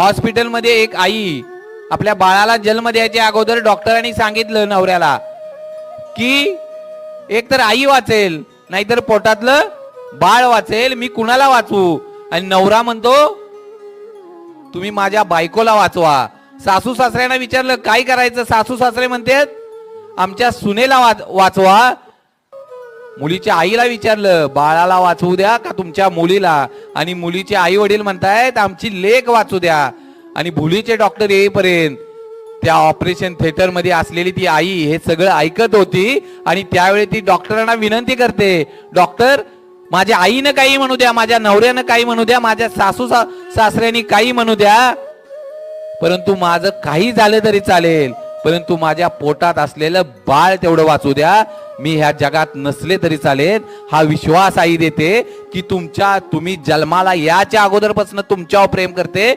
हॉस्पिटलमध्ये एक आई आपल्या बाळाला जन्म द्यायच्या अगोदर डॉक्टरांनी सांगितलं नवऱ्याला की एक तर आई वाचेल नाहीतर पोटातलं बाळ वाचेल, मी कुणाला वाचवू? आणि नवरा म्हणतो तुम्ही माझ्या बायकोला वाचवा. सासू सासऱ्यांना विचारलं काय करायचं? सासू सासरे म्हणतात आमच्या सुनेला वाचवा. मुलीच्या आईला विचारलं बाळाला वाचवू द्या का तुमच्या मुलीला? आणि मुलीचे आई वडील म्हणतायत आमची लेक वाचू द्या. आणि भुलीचे डॉक्टर येईपर्यंत त्या ऑपरेशन थिएटर मध्ये असलेली ती आई हे सगळं ऐकत होती. आणि त्यावेळी ती डॉक्टरांना विनंती करते, डॉक्टर माझ्या आईनं काही म्हणू द्या, माझ्या नवऱ्यानं काही म्हणू द्या, माझ्या सासू सासऱ्यांनी काही म्हणू द्या, परंतु माझं काही झालं तरी चालेल, परंतु माझ्या पोटात असलेलं बाळ तेवढं वाचू द्या. मी ह्या जगात नसले तरी चालेल. हा विश्वास आई देते की तुम्ही जन्माला याच्या अगोदरपासून तुमच्यावर प्रेम करते.